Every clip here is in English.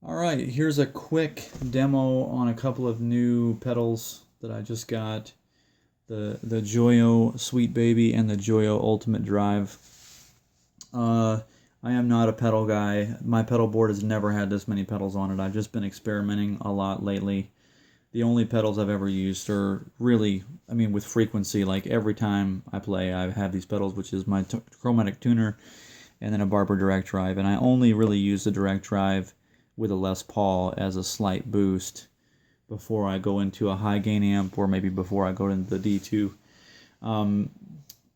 Alright, here's a quick demo on a couple of new pedals that I just got. The Joyo Sweet Baby and the Joyo Ultimate Drive. I am not a pedal guy. My pedal board has never had this many pedals on it. I've just been experimenting a lot lately. The only pedals I've ever used are really, with frequency, like every time I play I have these pedals, which is my chromatic tuner and then a Barber direct drive. And I only really use the direct drive with a Les Paul as a slight boost before I go into a high gain amp, or maybe before I go into the D2.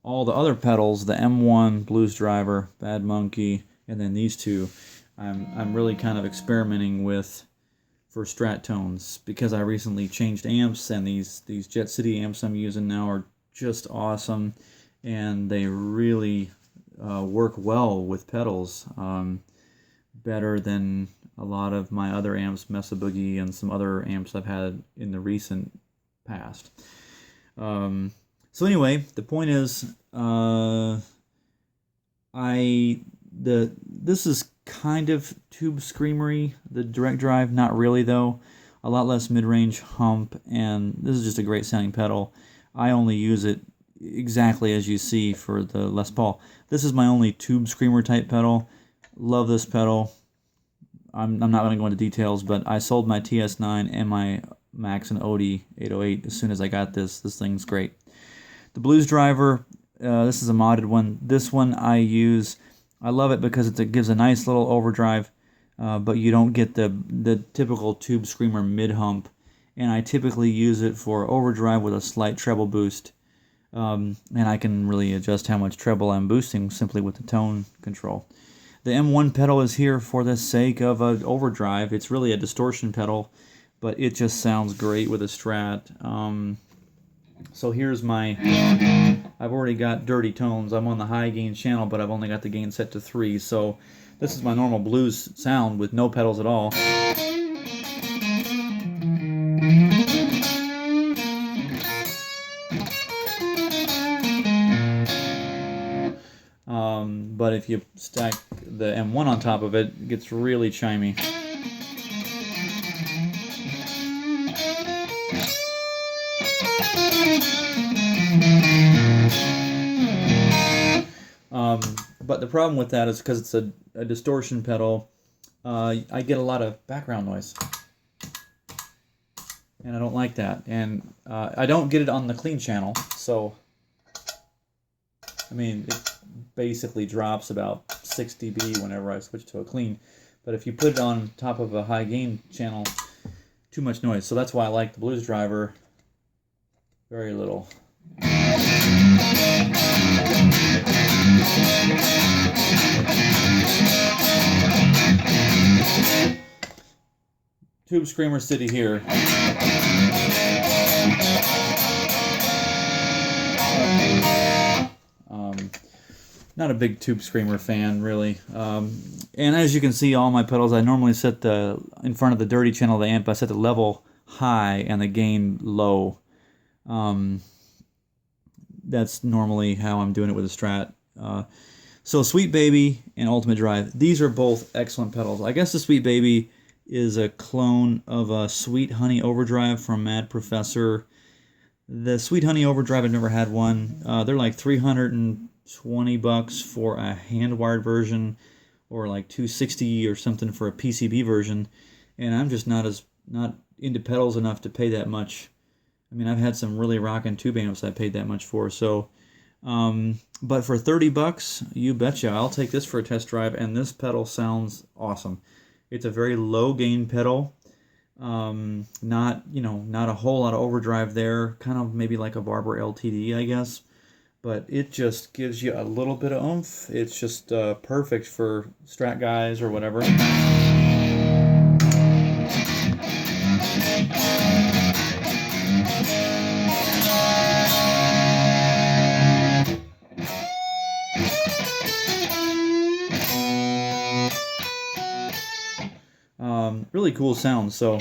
All the other pedals, the M1, Blues Driver, Bad Monkey, and then these two, I'm really kind of experimenting with for Strat tones, because I recently changed amps, and these Jet City amps I'm using now are just awesome, and they really work well with pedals, better than a lot of my other amps, Mesa Boogie and some other amps I've had in the recent past. So anyway, the point is, this is kind of tube screamery, the direct drive, not really though. A lot less mid-range hump, and this is just a great sounding pedal. I only use it exactly as you see for the Les Paul. This is my only tube screamer type pedal. Love this pedal. I'm not going to go into details, but I sold my TS9 and my Max and Odie 808 as soon as I got this. This thing's great. The Blues Driver, this is a modded one. This one I use. I love it because it gives a nice little overdrive, but you don't get the typical tube screamer mid hump. And I typically use it for overdrive with a slight treble boost. And I can really adjust how much treble I'm boosting simply with the tone control. The M1 pedal is here for the sake of an overdrive. It's really a distortion pedal, but it just sounds great with a Strat. So here's I've already got dirty tones. I'm on the high gain channel, but I've only got the gain set to 3. So this is my normal blues sound with no pedals at all. But if you stack the M1 on top of it, it gets really chimey. But the problem with that is because it's a distortion pedal, I get a lot of background noise. And I don't like that. And I don't get it on the clean channel, so it basically drops about 6 dB whenever I switch to a clean. But if you put it on top of a high gain channel, too much noise. So that's why I like the Blues Driver. Very little. Tube Screamer City here. Not a big Tube Screamer fan, really. And as you can see, all my pedals, I normally set in front of the dirty channel of the amp, I set the level high and the gain low. That's normally how I'm doing it with a Strat. So Sweet Baby and Ultimate Drive, these are both excellent pedals. I guess the Sweet Baby is a clone of a Sweet Honey Overdrive from Mad Professor. The Sweet Honey Overdrive, I've never had one. They're like $320 for a hand-wired version, or like $260 or something for a PCB version. And I'm just not into pedals enough to pay that much. I've had some really rockin' tube amps I paid that much for. So, but for $30, you betcha, I'll take this for a test drive. And this pedal sounds awesome. It's a very low gain pedal. Not a whole lot of overdrive there. Kind of maybe like a Barber LTD, I guess. But it just gives you a little bit of oomph. It's just perfect for Strat guys or whatever. Really cool sound. So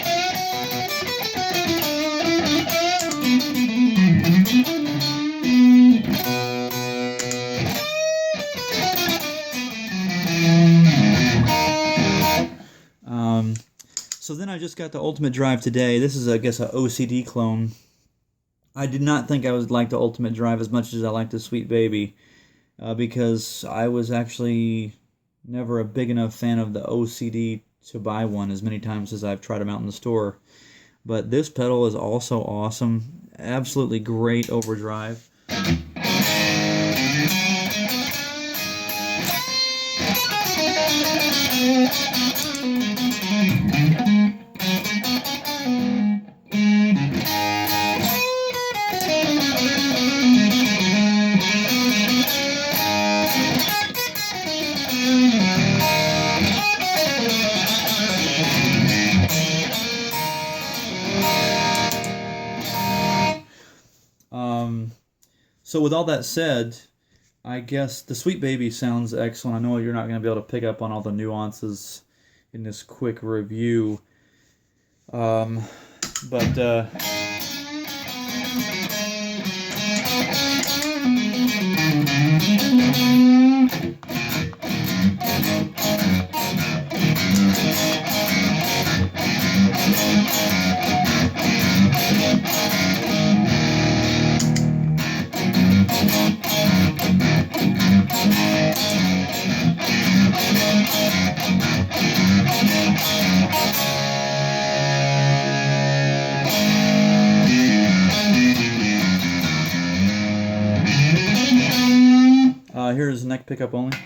So then I just got the Ultimate Drive today. This is, I guess, a OCD clone. I did not think I would like the Ultimate Drive as much as I like the Sweet Baby, because I was actually never a big enough fan of the OCD to buy one as many times as I've tried them out in the store. But this pedal is also awesome. Absolutely great overdrive. So with all that said, I guess the Sweet Baby sounds excellent. I know you're not going to be able to pick up on all the nuances in this quick review. But here's neck pickup only.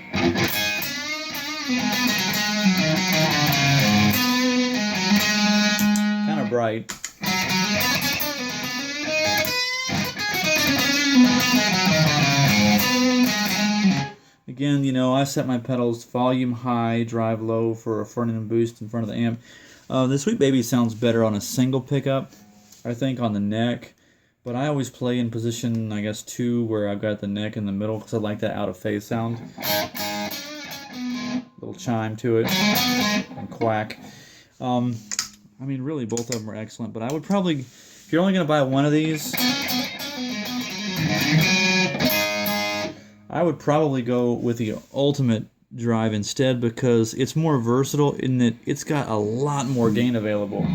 Kind of bright. Again, you know, I set my pedals volume high, drive low for a front end boost in front of the amp. The Sweet Baby sounds better on a single pickup, I think, on the neck. But I always play in position, I guess, 2, where I've got the neck in the middle, because I like that out-of-phase sound. Little chime to it, and quack. I mean, really, both of them are excellent, but I would probably, if you're only going to buy one of these, I would probably go with the Ultimate Drive instead, because it's more versatile in that it's got a lot more gain available.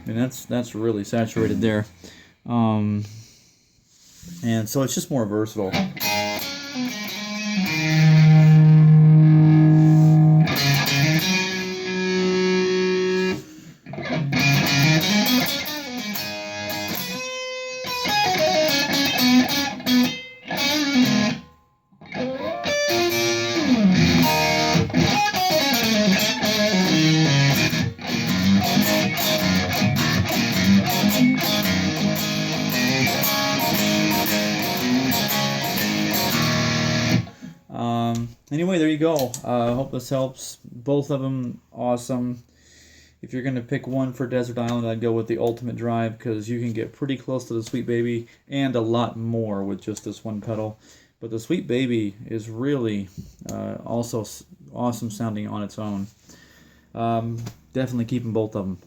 And that's really saturated there, and so it's just more versatile. Anyway, there you go. I hope this helps. Both of them awesome. If you're going to pick one for Desert Island, I'd go with the Ultimate Drive, because you can get pretty close to the Sweet Baby and a lot more with just this one pedal. But the Sweet Baby is really also awesome sounding on its own. Definitely keeping both of them.